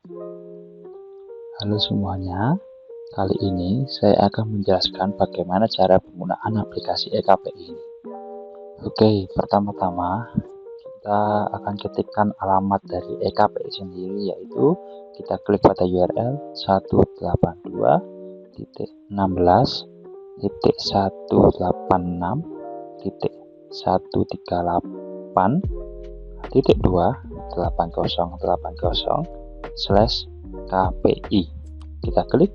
Halo semuanya, kali ini saya akan menjelaskan bagaimana cara penggunaan aplikasi EKPI ini. Oke, pertama-tama kita akan ketikkan alamat dari EKPI sendiri, yaitu kita klik pada URL 186.138.2.8080/KPI. Kita klik.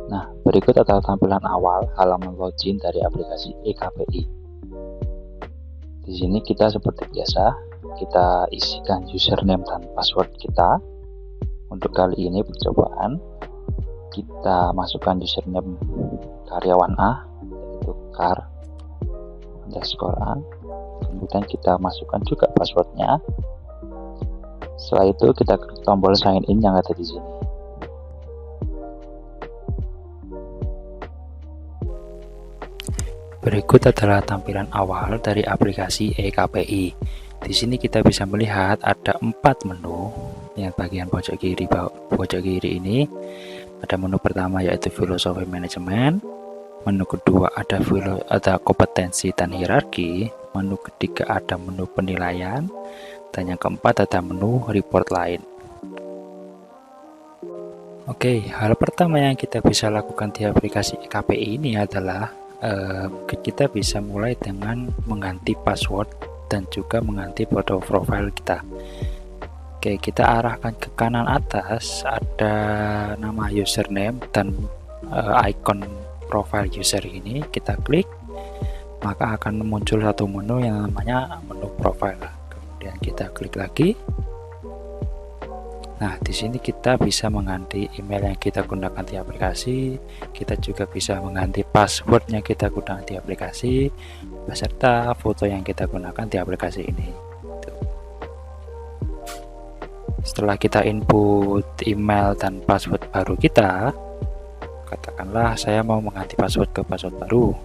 Nah, berikut adalah tampilan awal halaman login dari aplikasi EKPI. Di sini kita seperti biasa, kita isikan username dan password kita. Untuk kali ini percobaan, kita masukkan username karyawan A, yaitu car_A. Kemudian kita masukkan juga passwordnya. Setelah itu kita klik tombol sign in yang ada di sini. Berikut adalah tampilan awal dari aplikasi EKPI. Di sini kita bisa melihat ada 4 menu. Yang bagian pojok kiri ini ada menu pertama yaitu filosofi manajemen. Menu kedua ada kompetensi dan hierarki. Menu ketiga ada menu penilaian. Dan yang keempat ada menu report lain. Oke, hal pertama yang kita bisa lakukan di aplikasi EKPI ini adalah kita bisa mulai dengan mengganti password dan juga mengganti foto profil kita. Oke, kita arahkan ke kanan atas, ada nama username dan icon profile user ini. Kita klik, maka akan muncul satu menu yang namanya menu profile. Kemudian kita klik lagi. Nah, di sini kita bisa mengganti email yang kita gunakan di aplikasi. Kita juga bisa mengganti password yang kita gunakan di aplikasi, beserta foto yang kita gunakan di aplikasi ini. Setelah kita input email dan password baru kita, katakanlah saya mau mengganti password ke password baru.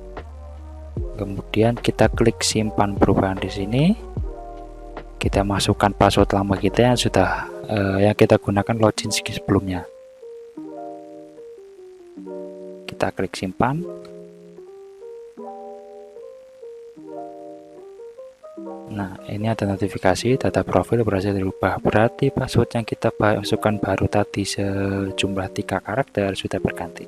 Kemudian kita klik simpan perubahan di sini. Kita masukkan password lama kita yang sudah yang kita gunakan login sebelumnya. Kita klik simpan. Nah, ini ada notifikasi data profil berhasil dirubah. Berarti password yang kita masukkan baru tadi sejumlah 3 karakter sudah berganti.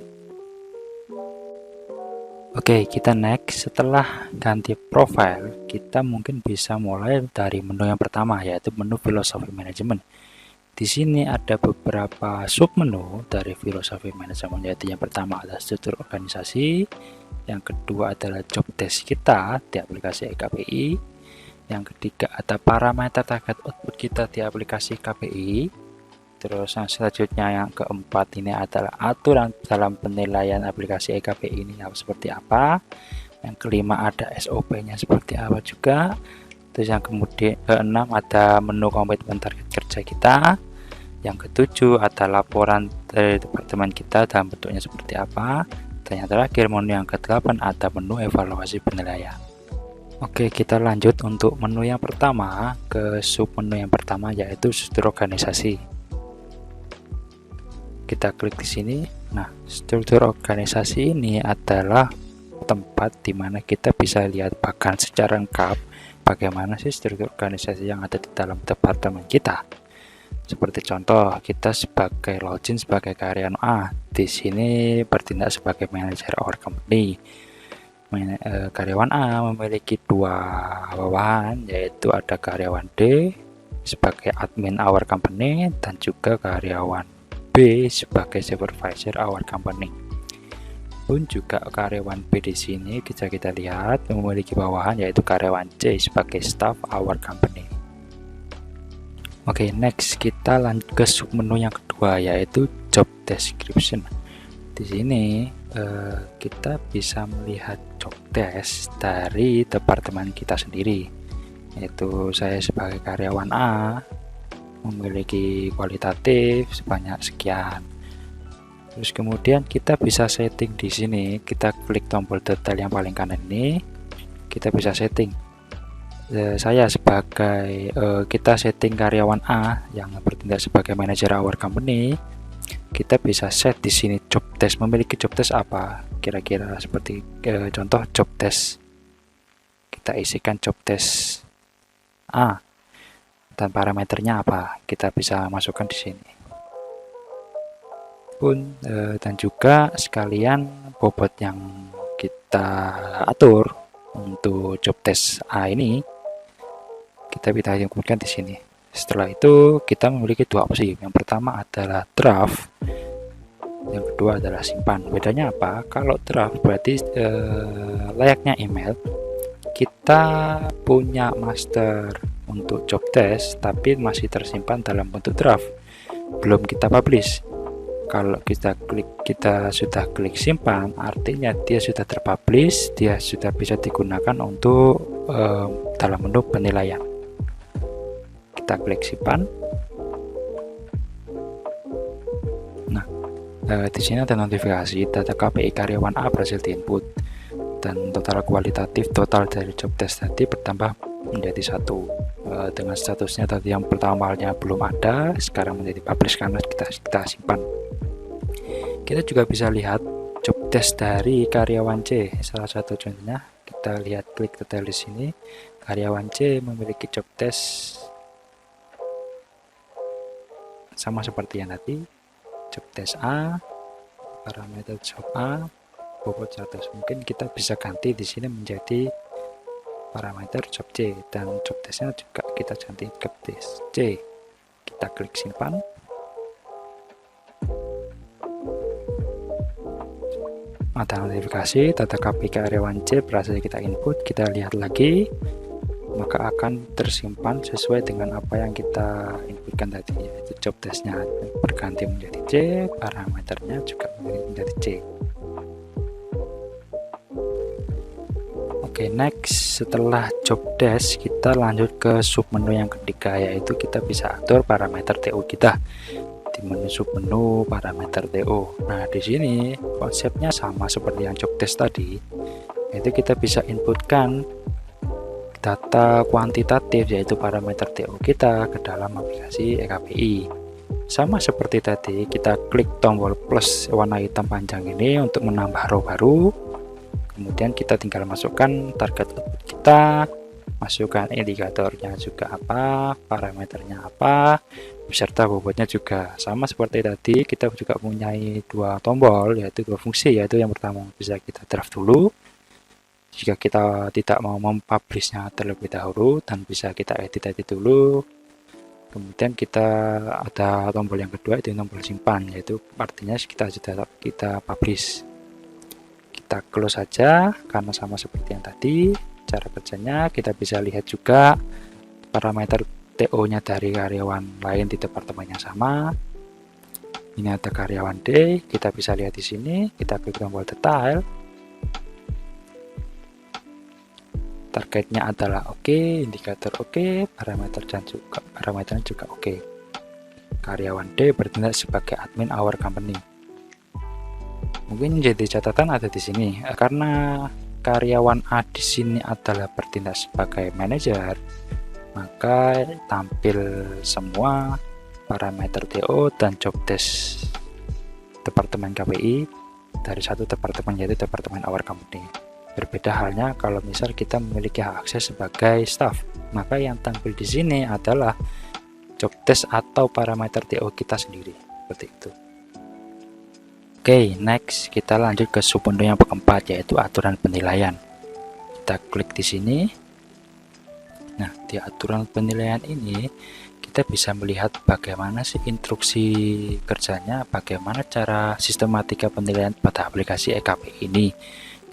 Oke, kita next. Setelah ganti profile, kita mungkin bisa mulai dari menu yang pertama, yaitu menu filosofi manajemen. Di sini ada beberapa submenu dari filosofi manajemen, yaitu yang pertama adalah struktur organisasi, yang kedua adalah job desk kita di aplikasi EKPI, yang ketiga ada parameter target output kita di aplikasi KPI. Terus yang selanjutnya yang keempat ini adalah aturan dalam penilaian aplikasi EKPI ini seperti apa. Yang kelima ada SOP-nya seperti apa juga. Terus yang kemudian keenam ada menu komitmen target kerja kita. Yang ketujuh ada laporan dari departemen kita dalam bentuknya seperti apa. Dan yang terakhir menu yang ke-8 ada menu evaluasi penilaian. Oke, kita lanjut untuk menu yang pertama ke submenu yang pertama, yaitu struktur organisasi. Kita klik di sini. Nah, struktur organisasi ini adalah tempat di mana kita bisa lihat bahkan secara lengkap bagaimana sih struktur organisasi yang ada di dalam departemen kita. Seperti contoh, kita sebagai login sebagai karyawan A, di sini bertindak sebagai manajer our company. Karyawan A memiliki 2 bawahan, yaitu ada karyawan D sebagai admin our company dan juga karyawan B sebagai supervisor our company. Pun juga karyawan B di sini bisa kita lihat memiliki bawahan, yaitu karyawan C sebagai staff our company. Oke, next kita lanjut ke submenu yang kedua, yaitu job description. Di sini kita bisa melihat job desk dari departemen kita sendiri, yaitu saya sebagai karyawan A memiliki kualitatif sebanyak sekian. Terus kemudian kita bisa setting di sini. Kita klik tombol detail yang paling kanan ini. Kita bisa setting. saya sebagai kita setting karyawan A yang bertindak sebagai manajer our company, kita bisa set di sini job desk, memiliki job desk apa kira-kira seperti contoh job desk. Kita isikan job desk A dan parameternya apa, kita bisa masukkan di sini. Dan juga sekalian bobot yang kita atur untuk job desk A ini kita bisa inputkan di sini. Setelah itu kita memiliki dua opsi. Yang pertama adalah draft, yang kedua adalah simpan. Bedanya apa? Kalau draft berarti layaknya email, kita punya master untuk job desk tapi masih tersimpan dalam bentuk draft, belum kita publish. Kalau kita sudah klik simpan, artinya dia sudah terpublish, dia sudah bisa digunakan untuk dalam menu penilaian. Kita klik simpan. Nah, di sini ada notifikasi data KPI karyawan A berhasil diinput dan total kualitatif total dari job desk tadi bertambah menjadi 1. Dengan statusnya tadi yang pertamanya belum ada, sekarang menjadi publish karena kita simpan. Kita juga bisa lihat job desk dari karyawan C. Salah satu contohnya, kita lihat klik detail di sini. Karyawan C memiliki job desk sama seperti yang tadi. Job desk A, parameter job A, bobot 100. Mungkin kita bisa ganti di sini menjadi parameter job C, dan job desknya juga kita ganti ke desk C. Kita klik simpan. Ada notifikasi data KPI karyawan C berhasil kita input. Kita lihat lagi, maka akan tersimpan sesuai dengan apa yang kita inputkan tadi, yaitu job desknya berganti menjadi C, parameternya juga menjadi C. Oke, next, setelah job desk kita lanjut ke submenu yang ketiga, yaitu kita bisa atur parameter TO kita di menu submenu parameter TO. Nah, di sini konsepnya sama seperti yang job desk tadi, yaitu kita bisa inputkan data kuantitatif yaitu parameter TO kita ke dalam aplikasi eKPI. Sama seperti tadi, kita klik tombol plus warna hitam panjang ini untuk menambah row baru. Kemudian kita tinggal masukkan target output kita, masukkan indikatornya juga apa, parameternya apa, beserta bobotnya juga. Sama seperti tadi, kita juga punya dua tombol, yaitu dua fungsi, yaitu yang pertama bisa kita draft dulu jika kita tidak mau mempublishnya terlebih dahulu, dan bisa kita edit dulu. Kemudian kita ada tombol yang kedua, itu tombol simpan, yaitu artinya kita publish. Kita close saja karena sama seperti yang tadi. Cara kerjanya kita bisa lihat juga parameter TO-nya dari karyawan lain di departemen yang sama. Ini ada karyawan D, kita bisa lihat di sini. Kita klik tombol detail. Targetnya adalah oke, indikator oke, parameternya juga oke. Karyawan D bertindak sebagai admin our company. Mungkin jadi catatan ada di sini, karena karyawan A di sini adalah bertindak sebagai manajer, maka tampil semua parameter TO dan job desk departemen KPI dari satu departemen, yaitu departemen our company. Berbeda halnya kalau misal kita memiliki hak akses sebagai staff, maka yang tampil di sini adalah job desk atau parameter TO kita sendiri, seperti itu. Oke, next kita lanjut ke submenu yang keempat, yaitu aturan penilaian. Kita klik di sini. Nah, di aturan penilaian ini kita bisa melihat bagaimana sih instruksi kerjanya, bagaimana cara sistematika penilaian pada aplikasi eKPI ini.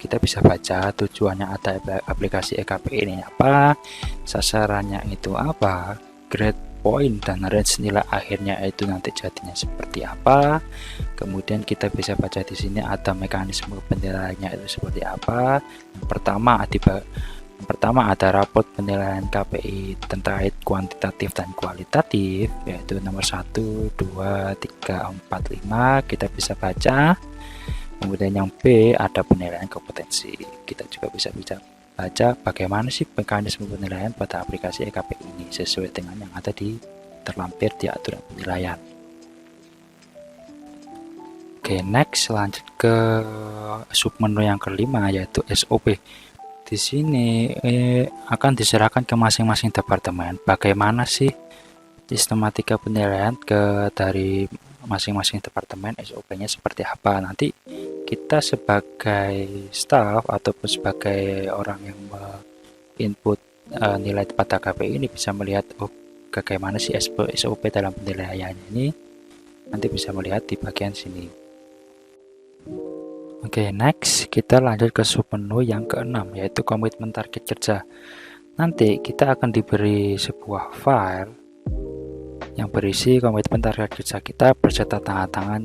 Kita bisa baca tujuannya ada aplikasi eKPI ini apa, sasarannya itu apa, grade point dan range nilai akhirnya itu nanti jadinya seperti apa. Kemudian kita bisa baca di sini ada mekanisme penilaiannya itu seperti apa. Yang pertama ada raport penilaian KPI terkait kuantitatif dan kualitatif, yaitu nomor 1, 2, 3, 4, 5 kita bisa baca. Kemudian yang B ada penilaian kompetensi, kita juga bisa baca bagaimana sih mekanisme penilaian pada aplikasi EKP ini sesuai dengan yang ada terlampir di aturan penilaian. Oke, next lanjut ke submenu yang kelima yaitu SOP. Di sini akan diserahkan ke masing-masing departemen bagaimana sih sistematika penilaian dari masing-masing departemen, SOP-nya seperti apa. Nanti kita sebagai staff ataupun sebagai orang yang input nilai pada KPI ini bisa melihat bagaimana sih SOP dalam penilaiannya ini, nanti bisa melihat di bagian sini. Oke, next kita lanjut ke submenu yang keenam yaitu komitmen target kerja. Nanti kita akan diberi sebuah file yang berisi komitmen target kerja kita berserta tangan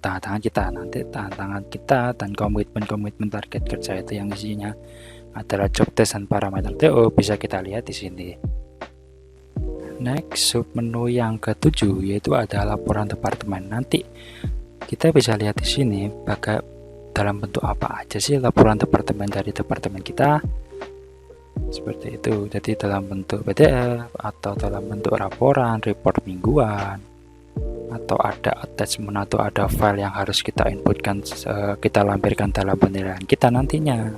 tangan kita. Nanti tangan kita dan komitmen target kerja itu yang isinya adalah job test dan parameter TO bisa kita lihat di sini. Next, submenu yang ketujuh yaitu ada laporan departemen. Nanti kita bisa lihat di sini dalam bentuk apa aja sih laporan departemen dari departemen kita. Seperti itu, jadi dalam bentuk PDF atau dalam bentuk laporan, report mingguan, atau ada attachment atau ada file yang harus kita inputkan, kita lampirkan dalam penilaian kita nantinya.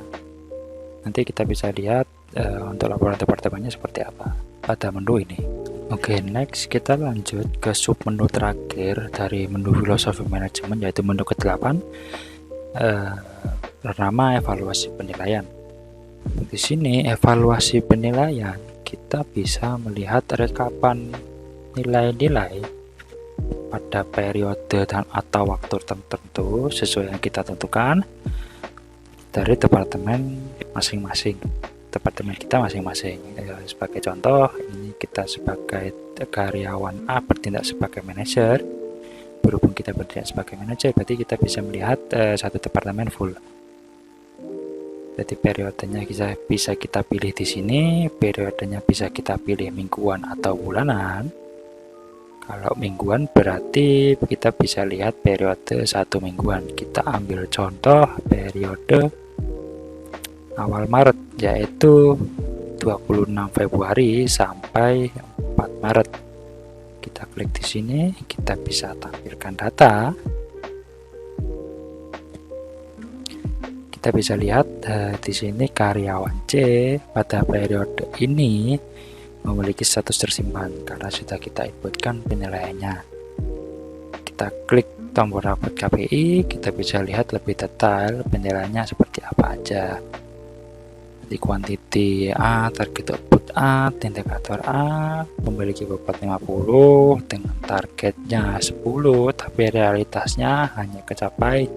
Nanti kita bisa lihat untuk laporan departemennya seperti apa pada menu ini. Oke, next kita lanjut ke submenu terakhir dari menu filosofi manajemen yaitu menu ke-8 bernama evaluasi penilaian. Di sini evaluasi penilaian kita bisa melihat rekapan nilai-nilai pada periode dan atau waktu tertentu sesuai yang kita tentukan dari departemen masing-masing. Departemen kita masing-masing. Sebagai contoh, ini kita sebagai karyawan A bertindak sebagai manajer. Berhubung kita bertindak sebagai manajer, berarti kita bisa melihat satu departemen full. Jadi periodenya bisa kita pilih di sini, periodenya bisa kita pilih mingguan atau bulanan. Kalau mingguan berarti kita bisa lihat periode 1 mingguan. Kita ambil contoh periode awal Maret yaitu 26 Februari sampai 4 Maret. Kita klik di sini, kita bisa tampilkan data. Kita bisa lihat di sini karyawan C pada periode ini memiliki status tersimpan karena sudah kita inputkan penilaiannya. Kita klik tombol raport KPI, kita bisa lihat lebih detail penilaiannya seperti apa aja. Di quantity A, target output A, indikator A memiliki bobot 50 dengan targetnya 10, tapi realitasnya hanya kecapai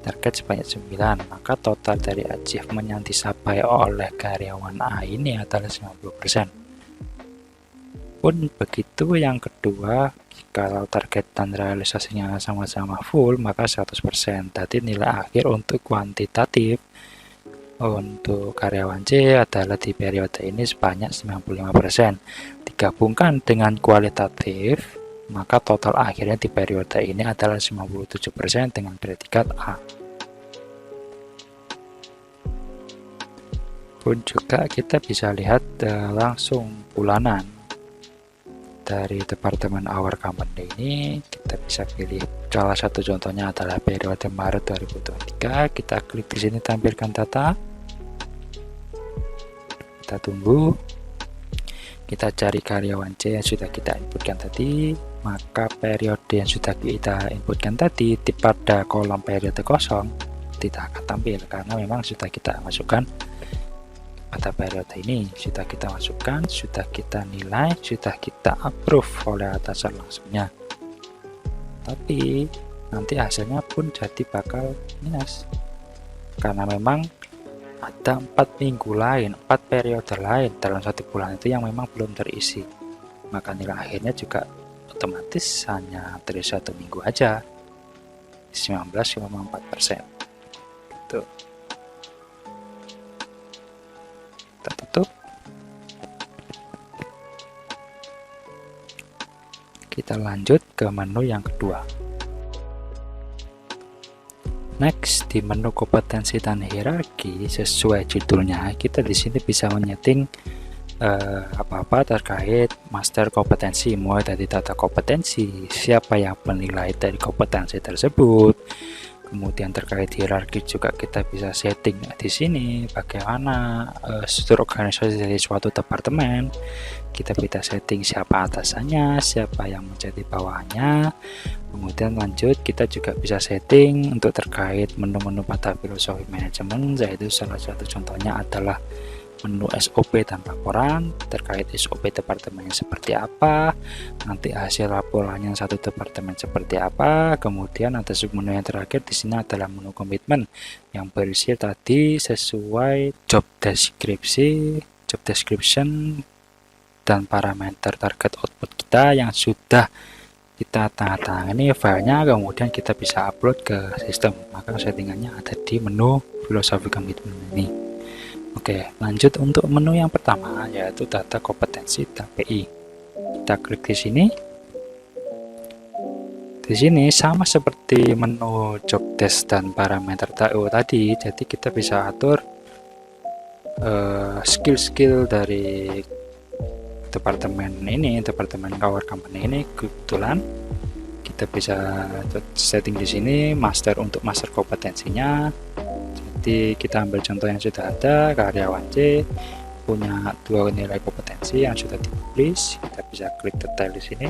target sebanyak 9, maka total dari achievement yang dicapai oleh karyawan A ini adalah 90%. Pun begitu yang kedua, kalau target dan realisasinya sama-sama full, maka 100%. Jadi nilai akhir untuk kuantitatif untuk karyawan C adalah di periode ini sebanyak 95%. Digabungkan dengan kualitatif, maka total akhirnya di periode ini adalah 97% dengan predikat A. Pun juga kita bisa lihat langsung bulanan dari departemen our company ini. Kita bisa pilih salah satu contohnya adalah periode Maret 2023. Kita klik di sini tampilkan data. Kita tunggu. Kita cari karyawan C yang sudah kita inputkan tadi, maka periode yang sudah kita inputkan tadi pada kolom periode kosong tidak akan tampil karena memang sudah kita masukkan pada periode ini, sudah kita masukkan, sudah kita nilai, sudah kita approve oleh atasan langsungnya. Tapi nanti hasilnya pun jadi bakal minus karena memang ada 4 minggu lain, 4 periode lain dalam 1 bulan itu yang memang belum terisi, maka nilai akhirnya juga otomatis hanya dari 1 minggu aja 19,4%. Gitu. Kita tutup. Kita lanjut ke menu yang kedua. Next, di menu kompetensi dan hierarki, sesuai judulnya, kita di sini bisa menyeting apa-apa terkait master kompetensi, mulai dari data kompetensi, siapa yang penilai dari kompetensi tersebut. Kemudian terkait hierarki juga kita bisa setting di sini bagaimana struktur organisasi dari suatu departemen. Kita bisa setting siapa atasannya, siapa yang menjadi bawahannya. Kemudian lanjut, kita juga bisa setting untuk terkait menu-menu pada filosofi manajemen, yaitu salah satu contohnya adalah menu SOP dan laporan terkait SOP departemennya seperti apa, nanti hasil laporannya satu departemen seperti apa. Kemudian ada submenu yang terakhir di sini adalah menu komitmen yang berisi tadi sesuai job description dan parameter target output kita yang sudah kita tanda-tangani filenya, kemudian kita bisa upload ke sistem. Maka settingannya ada di menu filosofi komitmen ini. Oke, lanjut untuk menu yang pertama, yaitu data kompetensi KPI. Kita klik di sini. Di sini sama seperti menu job desk dan parameter TO tadi, jadi kita bisa atur skill-skill dari departemen ini, departemen Our Company ini. Kebetulan kita bisa setting di sini master untuk master kompetensinya. Jadi kita ambil contoh yang sudah ada, karyawan C punya 2 nilai kompetensi yang sudah dipublish. Kita bisa klik detail di sini.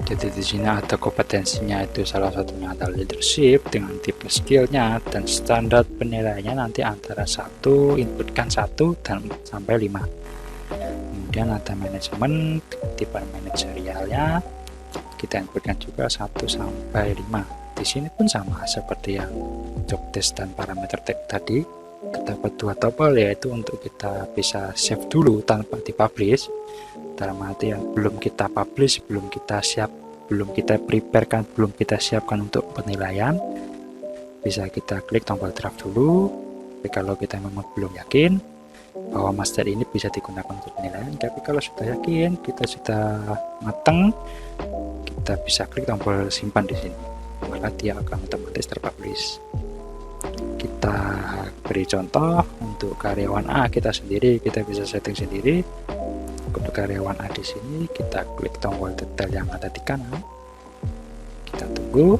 Jadi di sini ada kompetensinya, itu salah satunya adalah leadership dengan tipe skillnya dan standar penilaiannya nanti antara 1, inputkan 1 dan sampai 5. Kemudian ada manajemen, tipe manajerialnya kita inputkan juga 1 sampai 5. Di sini pun sama seperti yang job desk dan parameter tadi, terdapat 2 topel, yaitu untuk kita bisa save dulu tanpa dipublish, dalam arti yang belum kita publish, belum kita preparekan, belum kita siapkan untuk penilaian, bisa kita klik tombol draft dulu. Tapi kalau kita memang belum yakin bahwa master ini bisa digunakan untuk penilaian, tapi kalau sudah yakin, kita sudah matang, kita bisa klik tombol simpan di sini, maka dia akan otomatis terpublish. Kita beri contoh untuk karyawan A kita sendiri, kita bisa setting sendiri. Untuk karyawan A di sini kita klik tombol detail yang ada di kanan. Kita tunggu.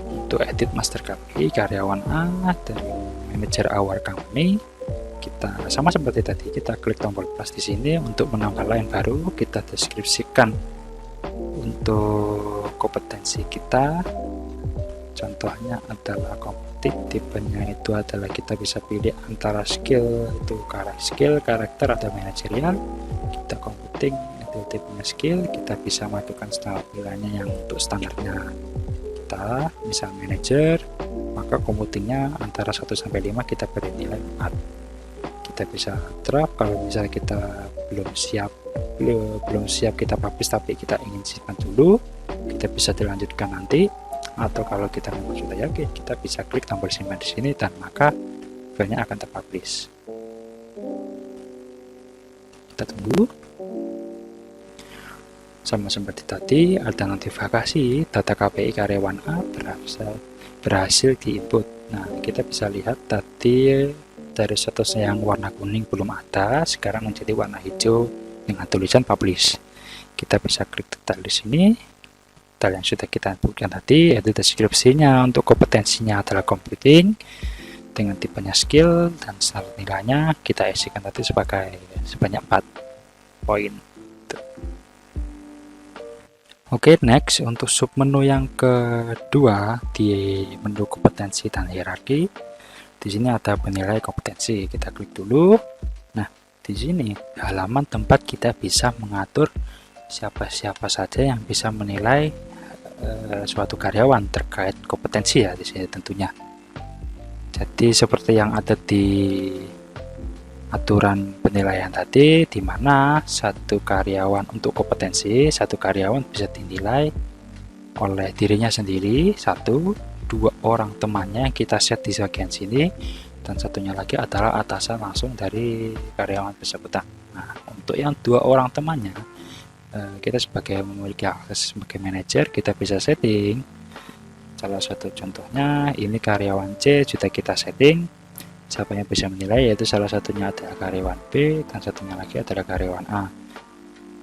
Untuk edit master KPI karyawan A dari manager Our Company, kita sama seperti tadi, kita klik tombol plus di sini untuk menambah line baru. Kita deskripsikan untuk kompetensi kita, contohnya adalah kompetitif, tipenya itu adalah kita bisa pilih antara skill, itu karakter atau manajerial. Kita computing itu tipenya skill, kita bisa masukkan standar pilihannya yang untuk standarnya kita misal manager, maka computingnya antara 1 sampai 5 kita beri nilai 4. Kita bisa draft kalau misalnya kita belum siap kita publish tapi kita ingin simpan dulu, kita bisa dilanjutkan nanti. Atau kalau kita memang sudah yakin, kita bisa klik tombol simpan di sini dan maka filenya akan terpublish. Kita tunggu. Sama seperti tadi, ada notifikasi data KPI karyawan A berhasil diinput. Nah, kita bisa lihat tadi dari statusnya yang warna kuning belum ada, sekarang menjadi warna hijau dengan tulisan publish. Kita bisa klik detail di sini. Detail yang sudah kita inputkan tadi, yaitu deskripsinya untuk kompetensinya adalah computing dengan tipenya skill dan standar nilainya kita isikan tadi sebanyak 4 poin. Oke, next untuk submenu yang kedua di menu kompetensi dan hierarki. Di sini ada penilai kompetensi. Kita klik dulu. Nah, di sini halaman tempat kita bisa mengatur siapa-siapa saja yang bisa menilai suatu karyawan terkait kompetensi ya di sini tentunya. Jadi seperti yang ada di aturan penilaian tadi, di mana satu karyawan untuk kompetensi, satu karyawan bisa dinilai oleh dirinya sendiri, 1, 2 orang temannya yang kita set di bagian sini, dan satunya lagi adalah atasan langsung dari karyawan tersebut. Nah, untuk yang 2 orang temannya kita sebagai memiliki akses sebagai manajer, kita bisa setting. Salah satu contohnya ini karyawan C sudah kita setting. Siapa yang bisa menilai, yaitu salah satunya adalah karyawan B dan satunya lagi adalah karyawan A.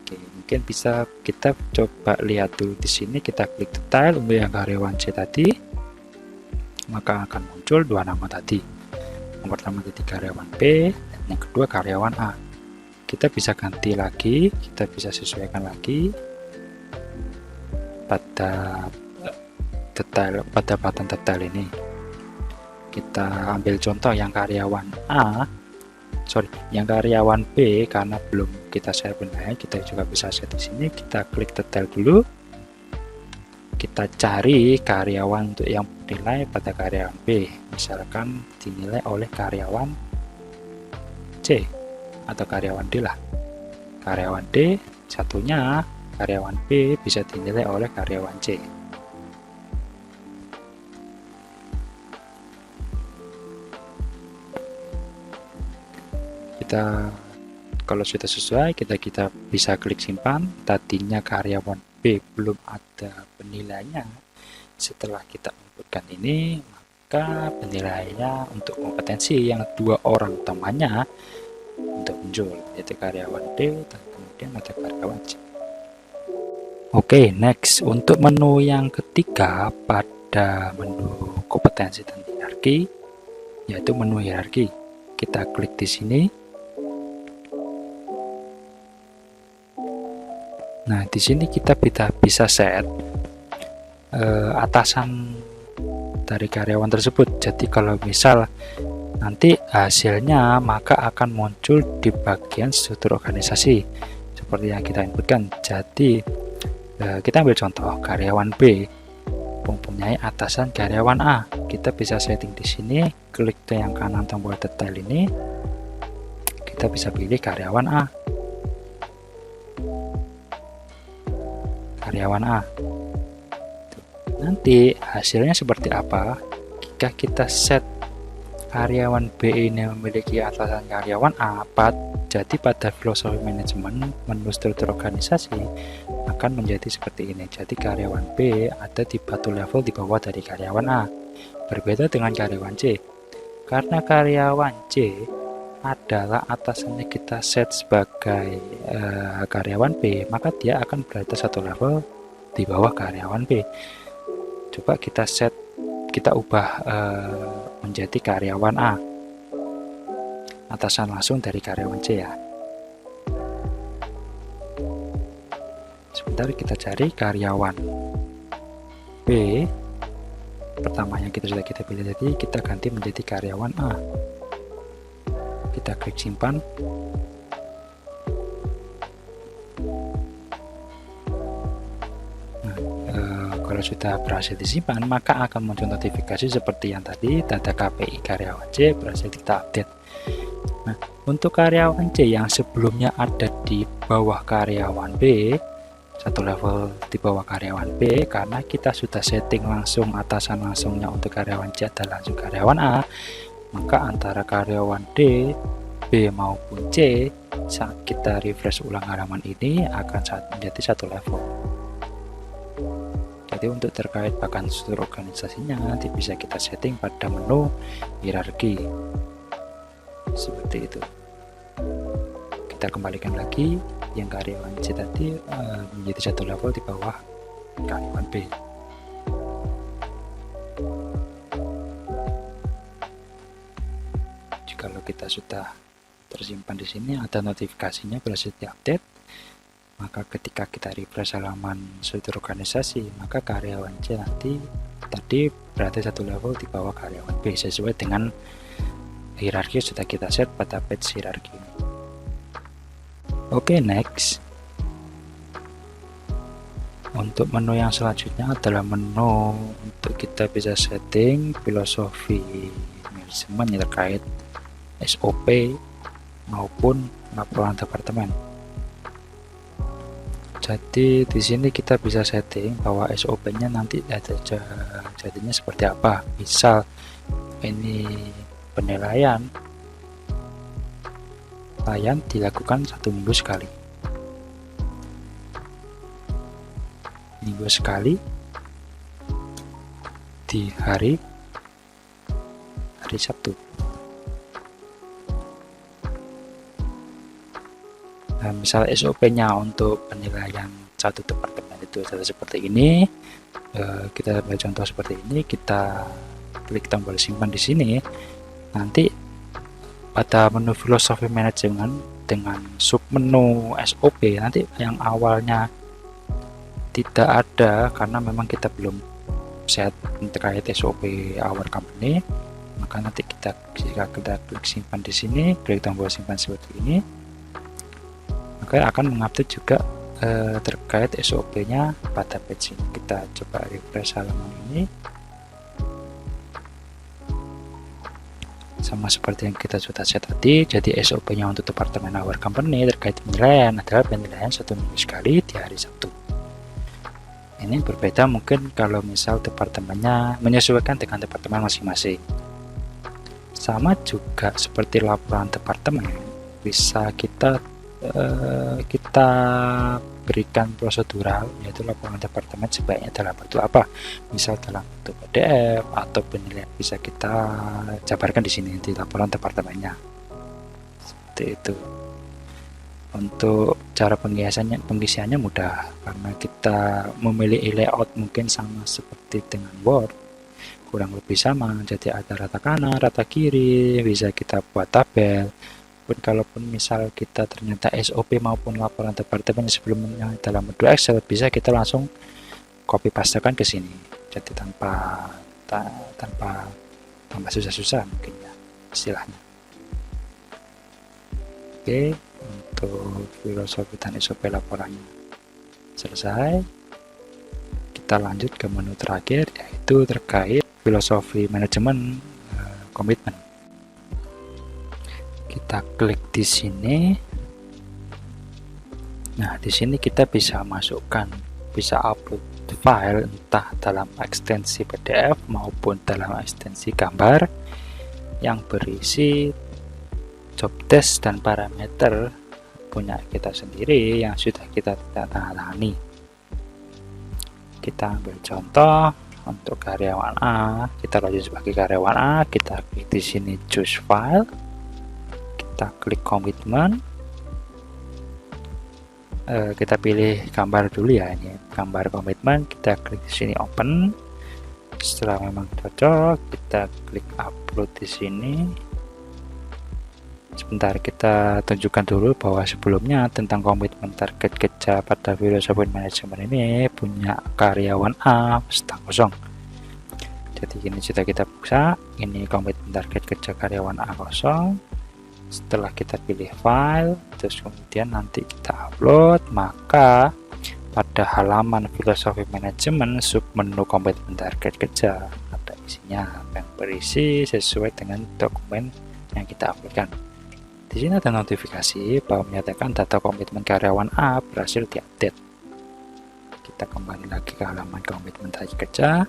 Oke, mungkin bisa kita coba lihat dulu di sini. Kita klik detail untuk yang karyawan C tadi, maka akan muncul dua nama tadi. Yang pertama jadi karyawan B dan yang kedua karyawan A. Kita bisa ganti lagi, kita bisa sesuaikan lagi pada detail, pada button detail ini. Kita ambil contoh yang karyawan yang karyawan B, karena belum kita share benar, kita juga bisa set di sini. Kita klik detail dulu, kita cari karyawan untuk yang bernilai pada karyawan B, misalkan dinilai oleh karyawan C atau karyawan D lah. Karyawan D satunya, karyawan B bisa dinilai oleh karyawan C. Kalau sudah sesuai, kita bisa klik simpan. Tadinya karyawan B belum ada penilaiannya. Setelah kita inputkan ini, maka penilaiannya untuk kompetensi yang dua orang utamanya untuk muncul, yaitu karyawan D dan kemudian ada karyawan C. Oke, next untuk menu yang ketiga pada menu kompetensi dan hierarki, yaitu menu hierarki. Kita klik di sini. Nah, di sini kita bisa set atasan dari karyawan tersebut. Jadi kalau misal nanti hasilnya maka akan muncul di bagian struktur organisasi seperti yang kita inputkan. Jadi kita ambil contoh karyawan B mempunyai atasan karyawan A. Kita bisa setting di sini, klik yang kanan tombol detail ini, kita bisa pilih karyawan A. Nanti hasilnya seperti apa jika kita set karyawan B ini memiliki atasan karyawan A. Jadi pada filosofi manajemen menu struktur organisasi akan menjadi seperti ini. Jadi karyawan B ada di satu level di bawah dari karyawan A. Berbeda dengan karyawan C. Karena karyawan C adalah atasannya kita set sebagai karyawan B, maka dia akan berada satu level di bawah karyawan B. Coba kita ubah menjadi karyawan A, atasan langsung dari karyawan C ya. Sebentar, kita cari karyawan B. Pertama yang sudah kita pilih tadi, kita ganti menjadi karyawan A. Kita klik simpan. Nah, kalau sudah berhasil disimpan, maka akan muncul notifikasi seperti yang tadi, data KPI karyawan C berhasil kita update. Nah, untuk karyawan C yang sebelumnya ada di bawah karyawan B, satu level di bawah karyawan B, karena kita sudah setting langsung atasan langsungnya untuk karyawan C adalah langsung karyawan A, maka antara karyawan D, B maupun C saat kita refresh ulang halaman ini akan menjadi satu level. Jadi untuk terkait bahkan struktur organisasinya nanti bisa kita setting pada menu hierarki seperti itu. Kita kembalikan lagi yang karyawan C tadi menjadi satu level di bawah karyawan B. Kalau kita sudah tersimpan di sini, ada notifikasinya berhasil diupdate, maka ketika kita refresh halaman struktur organisasi, maka karyawan C nanti tadi berada satu level di bawah karyawan B sesuai dengan hierarki sudah kita set pada page hierarki. Oke, next. Untuk menu yang selanjutnya adalah menu untuk kita bisa setting filosofi manajemen yang terkait SOP maupun laporan departemen. Jadi di sini kita bisa setting bahwa SOP-nya nanti ada jadinya seperti apa. Misal ini penilaian dilakukan 1 minggu sekali. minggu sekali di hari Sabtu. Nah, misal SOP-nya untuk penilaian satu departemen itu seperti ini, kita ambil contoh seperti ini, kita klik tombol simpan di sini. Nanti pada menu filosofi manajemen dengan submenu SOP, nanti yang awalnya tidak ada karena memang kita belum set terkait SOP our company, maka nanti jika kita klik simpan di sini, klik tombol simpan seperti ini, maka akan mengupdate juga terkait SOP-nya pada page ini. Kita coba refresh halaman ini, sama seperti yang kita sudah set tadi. Jadi SOP-nya untuk departemen our company terkait penilaian adalah penilaian 1 minggu sekali di hari Sabtu. Ini berbeda mungkin kalau misal departemennya menyesuaikan dengan departemen masing-masing. Sama juga seperti laporan departemen, bisa kita berikan prosedural, yaitu laporan departemen sebaiknya dalam bentuk apa, misal dalam bentuk PDF atau penilaian, bisa kita jabarkan di sini di laporan departemennya. Seperti itu. Untuk cara pengisiannya mudah karena kita memilih layout mungkin sama seperti dengan Word, kurang lebih sama. Jadi ada rata kanan, rata kiri, bisa kita buat tabel. Kalaupun misal kita ternyata SOP maupun laporan departemen sebelumnya dalam bentuk Excel, bisa kita langsung copy pastekan ke sini. Jadi tanpa susah-susah mungkin ya istilahnya. Oke, untuk filosofi dan SOP laporannya selesai. Kita lanjut ke menu terakhir, yaitu terkait filosofi manajemen komitmen. Kita klik di sini. Nah, di sini kita bisa masukkan, bisa upload file entah dalam ekstensi PDF maupun dalam ekstensi gambar yang berisi job desk dan parameter punya kita sendiri yang sudah kita tangani. Kita ambil contoh untuk karyawan A, kita lanjut sebagai karyawan A, kita klik di sini choose file. Kita klik komitmen, kita pilih gambar dulu ya, ini gambar komitmen, kita klik di sini open. Setelah memang cocok, kita klik upload di sini. Sebentar, kita tunjukkan dulu bahwa sebelumnya tentang komitmen target kerja pada filosofi manajemen ini punya karyawan A sedang kosong. Jadi ini sudah kita buka, ini komitmen target kerja karyawan A kosong. Setelah kita pilih file, terus kemudian nanti kita upload, maka pada halaman filosofi manajemen submenu komitmen target kerja ada isinya yang berisi sesuai dengan dokumen yang kita uploadkan. Di sini ada notifikasi bahwa menyatakan data komitmen karyawan A berhasil diupdate. Kita kembali lagi ke halaman komitmen target kerja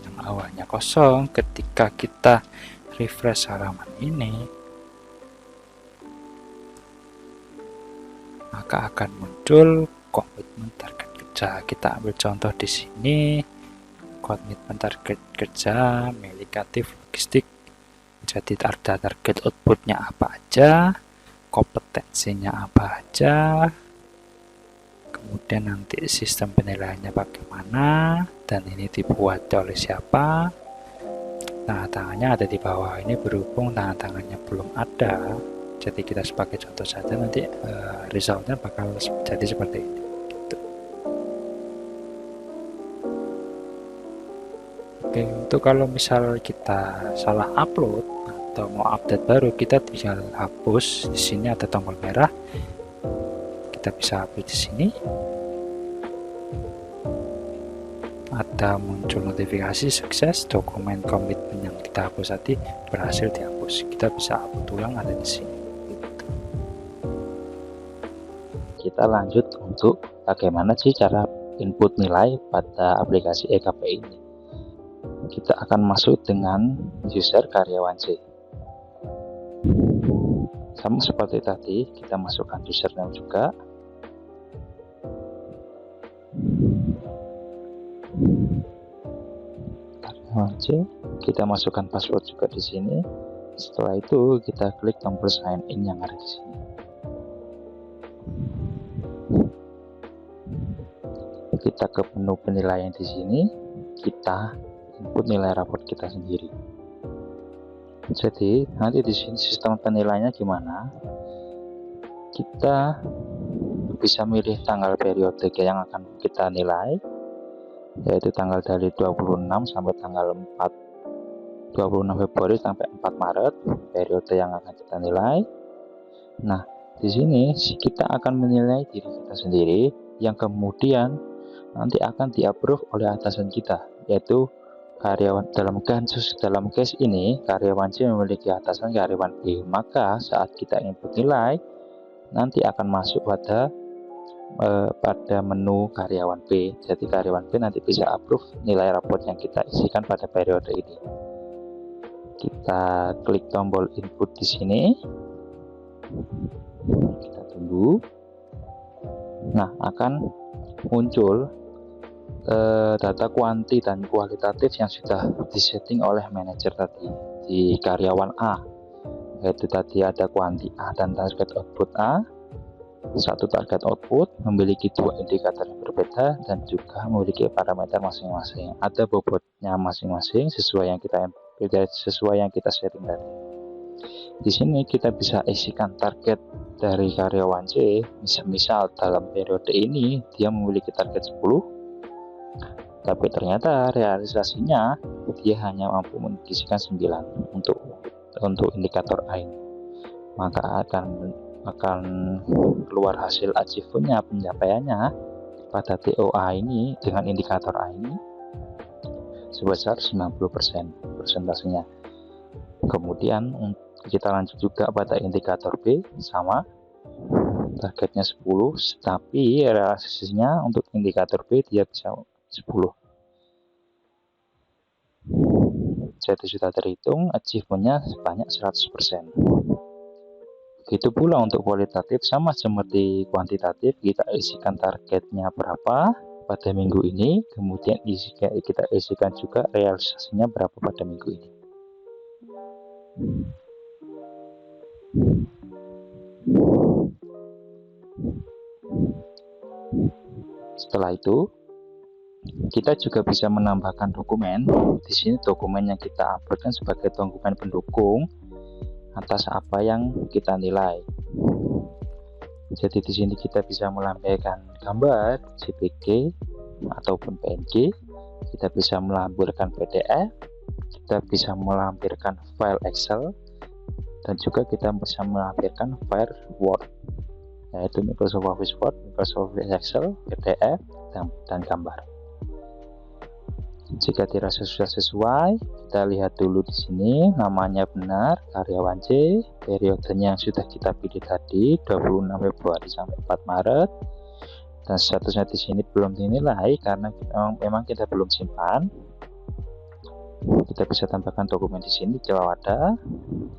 yang awalnya kosong. Ketika kita refresh halaman ini, maka akan muncul komitmen target kerja. Kita ambil contoh di sini, komitmen target kerja melikatif logistik. Jadi ada target outputnya apa aja, kompetensinya apa aja, kemudian nanti sistem penilaiannya bagaimana, dan ini dibuat oleh siapa. Tanda tangannya ada di bawah ini, berhubung tanda tangannya belum ada, jadi kita sebagai contoh saja, nanti resultnya bakal jadi seperti ini gitu. Oke, untuk kalau misal kita salah upload atau mau update baru, kita tinggal hapus. Di sini ada tombol merah, kita bisa hapus di sini. Ada muncul notifikasi sukses, dokumen komitmen yang kita hapus tadi berhasil dihapus. Kita bisa upload ulang, ada di sini gitu. Kita lanjut untuk bagaimana sih cara input nilai pada aplikasi EKP ini. Kita akan masuk dengan user karyawan C. Sama seperti tadi, kita masukkan username juga. karyawan C, kita masukkan password juga di sini. Setelah itu kita klik tombol sign in yang ada di sini. Kita ke menu penilaian di sini, kita input nilai raport kita sendiri. Jadi nanti di sini sistem penilaiannya gimana? Kita bisa milih tanggal periode yang akan kita nilai, yaitu tanggal dari 26 sampai tanggal 26 Februari sampai 4 Maret, periode yang akan kita nilai. Nah, di sini kita akan menilai diri kita sendiri yang kemudian nanti akan di-approve oleh atasan kita, yaitu karyawan. Dalam case ini karyawan C memiliki atasan karyawan B, maka saat kita input nilai nanti akan masuk pada menu karyawan B. Jadi karyawan B nanti bisa approve nilai raport yang kita isikan pada periode ini. Kita klik tombol input di sini, kita tunggu. Nah, akan muncul data kuanti dan kualitatif yang sudah disetting oleh manajer tadi di karyawan A, yaitu tadi ada kuanti A dan target output A. Satu target output memiliki dua indikator yang berbeda dan juga memiliki parameter masing-masing. Ada bobotnya masing-masing sesuai yang kita setting tadi. Di sini kita bisa isikan target dari karyawan C. Misal dalam periode ini dia memiliki target 10, tapi ternyata realisasinya dia hanya mampu mengisikan 9 untuk indikator A ini. Maka akan keluar hasil achievement-nya, pencapaiannya pada TOA ini dengan indikator A ini sebesar 90% persentasenya. Kemudian kita lanjut juga pada indikator B, sama targetnya 10, tapi realisasinya untuk indikator B dia bisa 10. Jadi sudah terhitung achievement-nya sebanyak 100%. Begitu pula untuk kualitatif, sama seperti kuantitatif, kita isikan targetnya berapa pada minggu ini, kemudian kita isikan juga realisasinya berapa pada minggu ini. Setelah itu kita juga bisa menambahkan dokumen. Di sini dokumen yang kita uploadkan sebagai dokumen pendukung atas apa yang kita nilai. Jadi di sini kita bisa melampirkan gambar JPG ataupun PNG, kita bisa melampirkan PDF, kita bisa melampirkan file Excel, dan juga kita bisa melampirkan file Word, yaitu Microsoft Office Word, Microsoft Excel, PDF, dan gambar. Jika dirasa sudah sesuai, kita lihat dulu di sini namanya benar, karyawan C, periodenya yang sudah kita pilih tadi 26 Februari sampai 4 Maret, dan statusnya di sini belum dinilai karena memang kita belum simpan. Kita bisa tambahkan dokumen di sini kalau ada.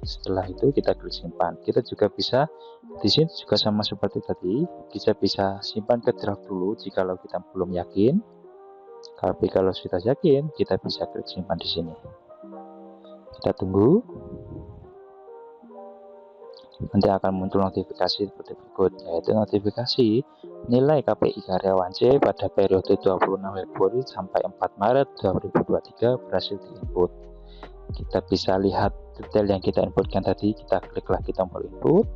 Setelah itu kita klik simpan. Kita juga bisa di sini juga sama seperti tadi, kita bisa simpan ke draft dulu jika kita belum yakin. Tapi kalau sudah yakin, kita bisa klik simpan di sini. Kita tunggu. Nanti akan muncul notifikasi seperti berikut, yaitu notifikasi nilai KPI karyawan C pada periode 26 Februari sampai 4 Maret 2023 berhasil diinput. Kita bisa lihat detail yang kita inputkan tadi. Kita klik lagi tombol input.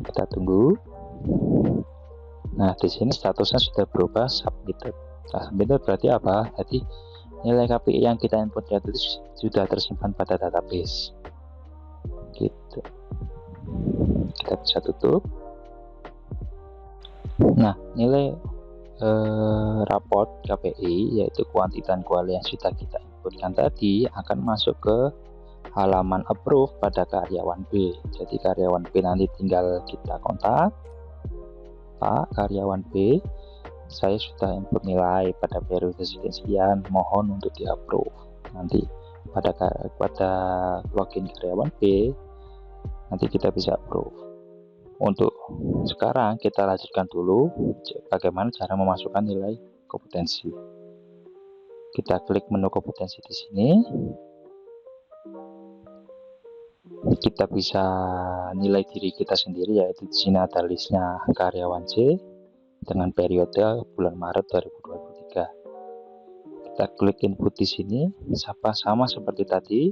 Kita tunggu. Nah, di sini statusnya sudah berubah submitted. Submitted berarti apa? Jadi nilai KPI yang kita input tadi sudah tersimpan pada database. Gitu. Kita bisa tutup. Nah, nilai raport KPI yaitu kuanti dan kuali yang sudah kita inputkan tadi akan masuk ke halaman approve pada karyawan B. Jadi karyawan B nanti tinggal kita kontak, Pak karyawan B, saya sudah input nilai pada periode sekian, mohon untuk di approve. Nanti pada login karyawan B nanti kita bisa approve. Untuk sekarang kita lanjutkan dulu bagaimana cara memasukkan nilai kompetensi. Kita klik menu kompetensi di sini. Kita bisa nilai diri kita sendiri, yaitu di sini ada listnya karyawan C dengan periode bulan Maret 2023. Kita klik input di sini, sama seperti tadi.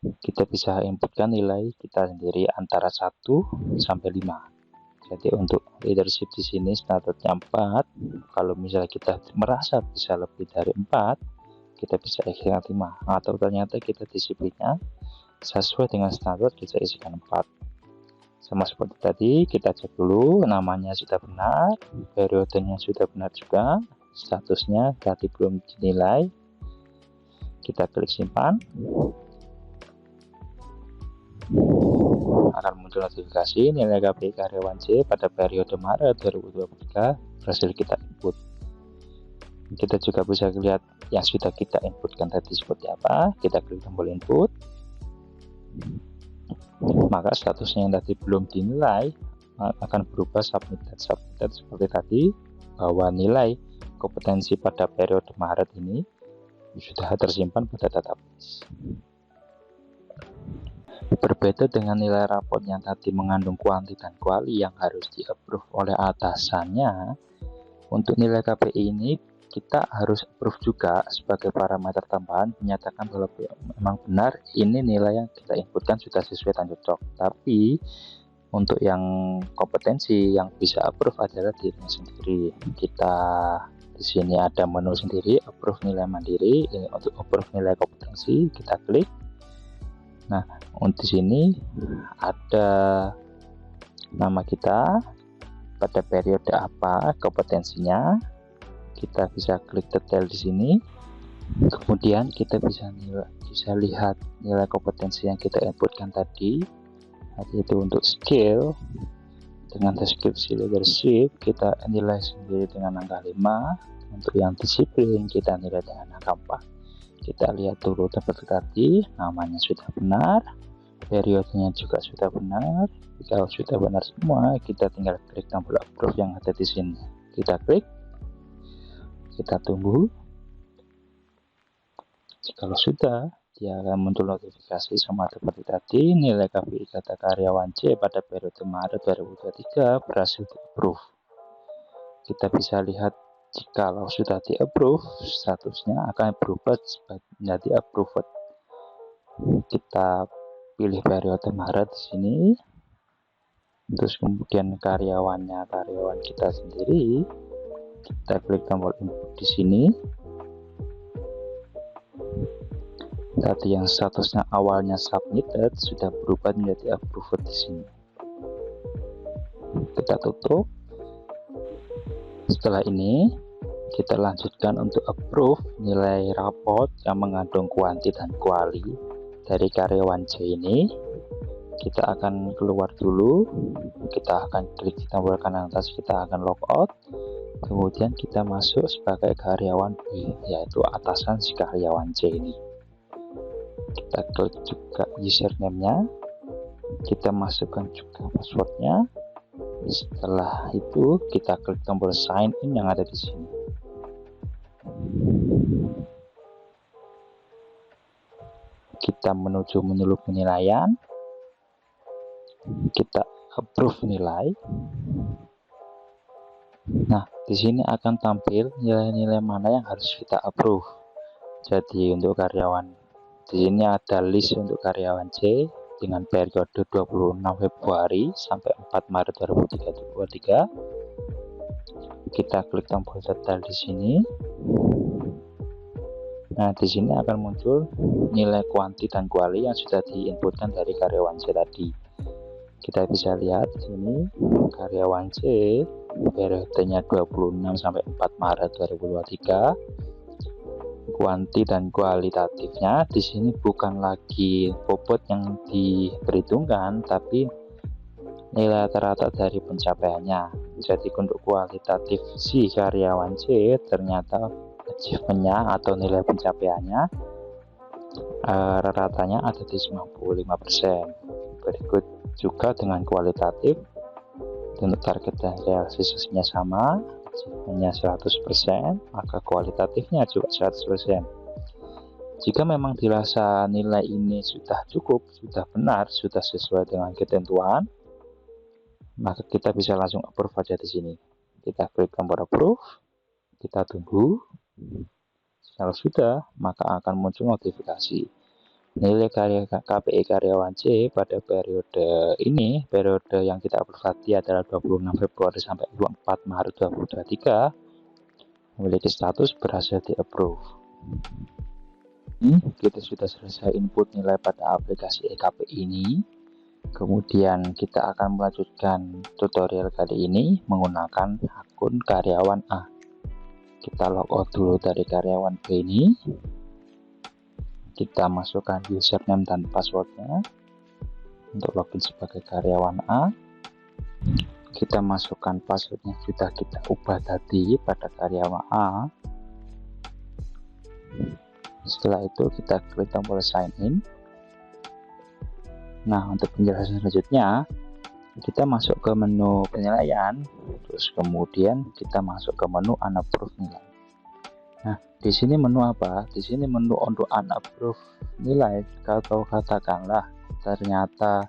Kita bisa inputkan nilai kita sendiri antara 1 sampai 5. Jadi untuk leadership di sini standarnya 4. Kalau misalnya kita merasa bisa lebih dari 4, kita bisa isikan 5. Atau ternyata kita disiplinnya sesuai dengan standar, kita isikan 4. Sama seperti tadi, kita cek dulu namanya sudah benar, periodenya sudah benar juga, statusnya tadi belum dinilai. Kita klik simpan. Akan muncul notifikasi nilai KPI karyawan C pada periode Maret 2023 berhasil kita input. Kita juga bisa lihat yang sudah kita inputkan tadi seperti apa. Kita klik tombol input, maka statusnya yang tadi belum dinilai akan berubah submitted seperti tadi, bahwa nilai kompetensi pada periode Maret ini sudah tersimpan pada database. Berbeda dengan nilai raport yang tadi mengandung kuanti dan kuali yang harus di-approve oleh atasannya, untuk nilai KPI ini kita harus approve juga sebagai parameter tambahan, menyatakan bahwa memang benar ini nilai yang kita inputkan sudah sesuai dan cocok. Tapi untuk yang kompetensi yang bisa approve adalah dirinya sendiri. Kita di sini ada menu sendiri, approve nilai mandiri. Ini untuk approve nilai kompetensi, kita klik. Nah, untuk sini ada nama kita, pada periode apa kompetensinya. Kita bisa klik detail di sini. Kemudian kita bisa lihat nilai kompetensi yang kita inputkan tadi, yaitu untuk skill dengan deskripsi leadership kita nilai sendiri dengan angka 5. Untuk yang disiplin kita nilai dengan angka 4. Kita lihat dulu seperti tadi, namanya sudah benar, periodenya juga sudah benar. Jika sudah benar semua, kita tinggal klik tombol approve yang ada di sini. Kita klik, kita tunggu. Kalau sudah, dia akan muncul notifikasi sama seperti tadi, nilai KPI kata karyawan C pada periode Maret 2023 berhasil di-approve. Kita bisa lihat jikalau sudah di-approve, statusnya akan berubah menjadi approved. Kita pilih periode Maret di sini, terus kemudian karyawan kita sendiri. Kita klik tombol input di sini. Tadi yang statusnya awalnya submitted sudah berubah menjadi approved di sini. Kita tutup. Setelah ini kita lanjutkan untuk approve nilai raport yang mengandung kuanti dan kuali dari karyawan C ini. Kita akan keluar dulu, kita akan klik tombol kanan atas, kita akan logout. Kemudian kita masuk sebagai karyawan B, yaitu atasan si karyawan C ini. Kita klik juga username-nya, kita masukkan juga passwordnya. Setelah itu kita klik tombol sign in yang ada di sini. Kita menuju menu penilaian, kita approve nilai. Nah, di sini akan tampil nilai-nilai mana yang harus kita approve. Jadi untuk karyawan, di sini ada list untuk karyawan C dengan periode 26 Februari sampai 4 Maret 2023. Kita klik tombol detail di sini. Nah, di sini akan muncul nilai kuanti dan kuali yang sudah diinputkan dari karyawan C tadi. Kita bisa lihat di sini karyawan C periodenya 26 sampai 4 Maret 2023. Kuanti dan kualitatifnya di sini bukan lagi bobot yang diperhitungkan, tapi nilai rata-rata dari pencapaiannya. Jadi untuk kualitatif si karyawan C ternyata achievementnya atau nilai pencapaiannya rata-ratanya ada di 95%. Berikut juga dengan kualitatif, untuk target dan realisasinya sama, hanya 100%, maka kualitatifnya juga 100%. Jika memang dirasa nilai ini sudah cukup, sudah benar, sudah sesuai dengan ketentuan, maka kita bisa langsung approve aja di sini. Kita klik tombol approve, kita tunggu. Kalau sudah, maka akan muncul notifikasi. Nilai KPI karyawan C pada periode ini, periode yang kita approve tadi adalah 26 Februari sampai 24 Maret 2023, memiliki status berhasil di-approve. Kita sudah selesai input nilai pada aplikasi e-KPI ini. Kemudian kita akan melanjutkan tutorial kali ini menggunakan akun karyawan A. Kita logout dulu dari karyawan B ini. Kita masukkan username dan passwordnya untuk login sebagai karyawan A. Kita masukkan passwordnya sudah kita ubah tadi pada karyawan A. Setelah itu kita klik tombol sign in. Nah, untuk penjelasan selanjutnya kita masuk ke menu penilaian, terus kemudian kita masuk ke menu unapprove nilai. Nah, di sini menu apa? Di sini menu untuk unapprove nilai. Kalau katakanlah ternyata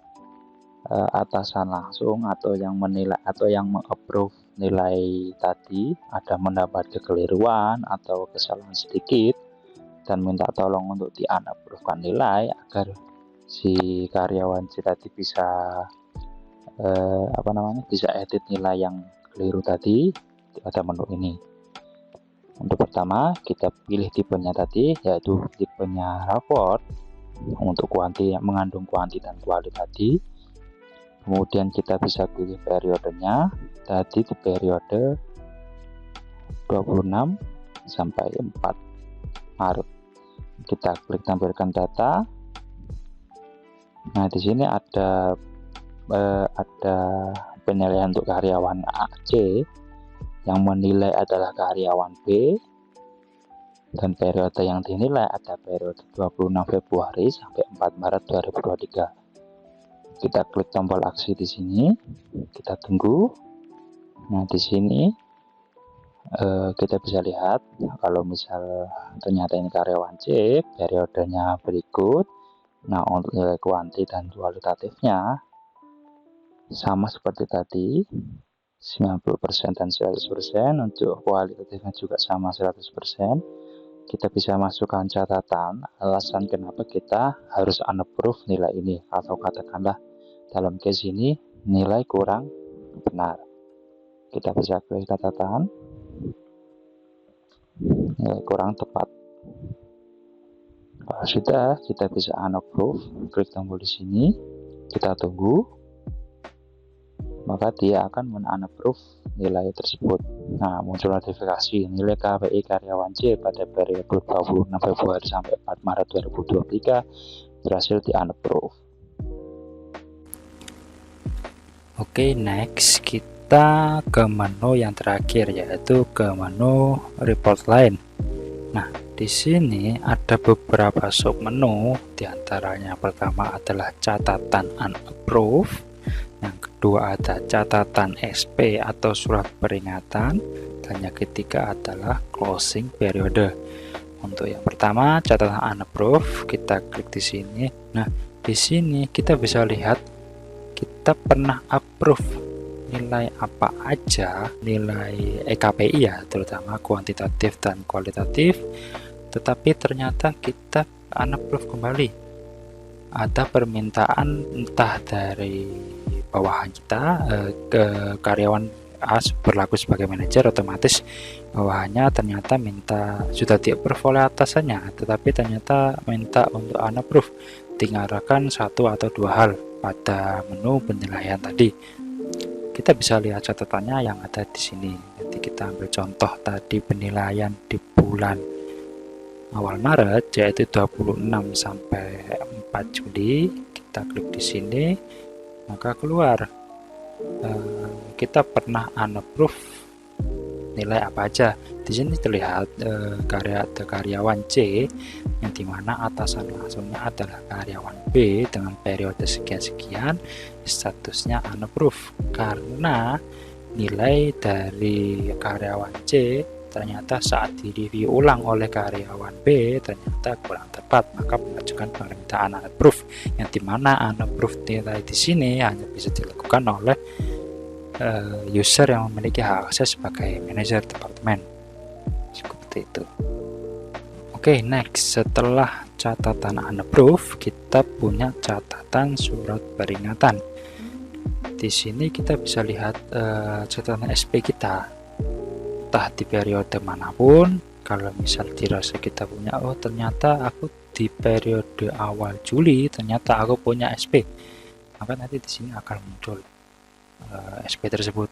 atasan langsung atau yang menilai atau yang mengapprove nilai tadi ada mendapat kekeliruan atau kesalahan sedikit dan minta tolong untuk di unapprove nilai agar si karyawan C tadi bisa bisa edit nilai yang keliru tadi, ada menu ini. Untuk pertama kita pilih tipenya tadi, yaitu tipenya raport untuk kuanti yang mengandung kuanti dan kuali tadi. Kemudian kita bisa pilih periodenya, tadi di periode 26 sampai 4 Maret. Kita klik tampilkan data. Nah, di sini ada penilaian untuk karyawan C yang menilai adalah karyawan B, dan periode yang dinilai ada periode 26 Februari sampai 4 Maret 2023. Kita klik tombol aksi di sini, kita tunggu. Nah, di sini kita bisa lihat kalau misal ternyata ini karyawan C, periodenya berikut. Nah, untuk nilai kuanti dan kualitatifnya sama seperti tadi, 90% dan 100%. Untuk kualitatifnya juga sama 100%. Kita bisa masukkan catatan alasan kenapa kita harus unapprove nilai ini, atau katakanlah dalam case ini nilai kurang benar. Kita bisa klik catatan nilai kurang tepat. Kalau sudah, kita bisa unapprove, klik tombol di sini, kita tunggu, maka dia akan men-unapprove nilai tersebut. Nah, muncul notifikasi nilai KPI karyawan C pada periode 26 Februari sampai 4 Maret 2023 berhasil di-unapprove. Oke, next kita ke menu yang terakhir, yaitu ke menu report line. Nah, di sini ada beberapa submenu, diantaranya pertama adalah catatan unapprove, yang kedua ada catatan SP atau surat peringatan, dan yang ketiga adalah closing periode. Untuk yang pertama catatan unapprove, kita klik di sini. Nah, di sini kita bisa lihat kita pernah approve nilai apa aja, nilai e-KPI ya, terutama kuantitatif dan kualitatif, tetapi ternyata kita unapprove kembali. Ada permintaan entah dari bawahan kita ke karyawan A berlaku sebagai manajer, otomatis bawahannya ternyata minta sudah di-approve oleh atasannya, tetapi ternyata minta untuk unapprove, tinggalkan satu atau dua hal pada menu penilaian tadi. Kita bisa lihat catatannya yang ada di sini. Nanti kita ambil contoh tadi penilaian di bulan awal Maret, yaitu 26 sampai 4 Juli. Kita klik di sini, maka keluar kita pernah unapprove nilai apa aja. Di sini terlihat karyawan C yang dimana atasan langsungnya adalah karyawan B dengan periode sekian-sekian, statusnya unapprove karena nilai dari karyawan C ternyata saat direview ulang oleh karyawan B ternyata kurang tepat, maka mengajukan permintaan unapprove, yang dimana unapprove nilai di sini hanya bisa dilakukan oleh user yang memiliki hak akses sebagai manajer departemen, seperti itu. Oke, next, setelah catatan unapprove, kita punya catatan surat peringatan. Di sini kita bisa lihat catatan SP kita, entah di periode manapun. Kalau misal dirasa kita punya, oh ternyata aku di periode awal Juli ternyata aku punya SP, maka nanti di sini akan muncul SP tersebut.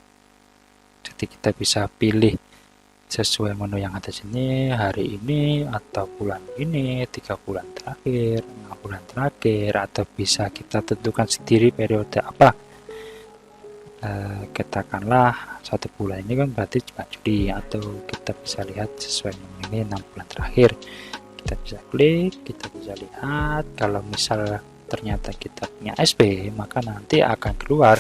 Jadi kita bisa pilih sesuai menu yang ada sini, hari ini atau bulan ini, 3 bulan terakhir, 6 bulan terakhir, atau bisa kita tentukan sendiri periode apa. Katakanlah 1 bulan ini kan berarti cuma Juli, atau kita bisa lihat sesuai menu ini 6 bulan terakhir. Kita bisa klik, kita bisa lihat. Kalau misal ternyata kita punya SP, maka nanti akan keluar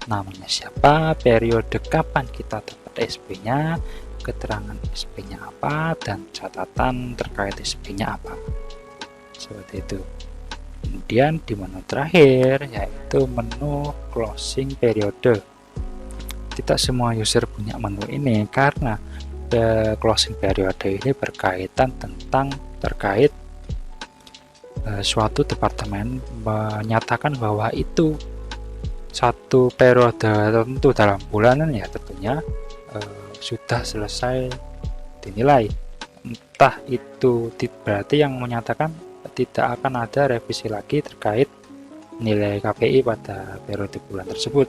namanya siapa, periode kapan kita dapat SP-nya, keterangan SP-nya apa, dan catatan terkait SP-nya apa, seperti itu. Kemudian di menu terakhir yaitu menu closing periode. Tidak semua user punya menu ini karena closing periode ini berkaitan terkait suatu departemen menyatakan bahwa itu satu periode tertentu dalam bulanan, ya tentunya sudah selesai dinilai. Entah itu berarti yang menyatakan tidak akan ada revisi lagi terkait nilai KPI pada periode bulan tersebut.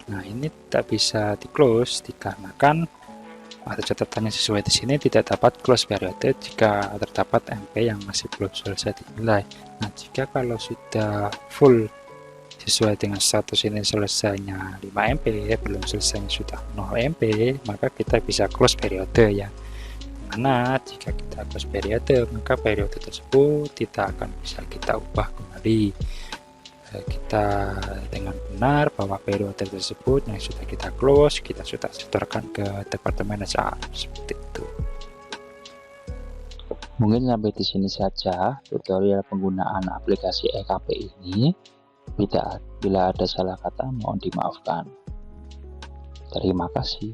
Nah, ini tidak bisa di close dikarenakan ada catatannya sesuai di sini, tidak dapat close periode jika terdapat MP yang masih belum selesai dinilai. Nah, jika kalau sudah full sesuai dengan status ini selesainya 5 MP, belum selesainya sudah 0 MP, maka kita bisa close periode ya. Karena jika kita close periode, maka periode tersebut tidak akan bisa kita ubah kembali. Kita dengan benar bahwa periode tersebut yang sudah kita close, kita sudah setorkan ke departemen HR, seperti itu. Mungkin sampai di sini saja tutorial penggunaan aplikasi EKP ini. Bila ada salah kata, mohon dimaafkan. Terima kasih.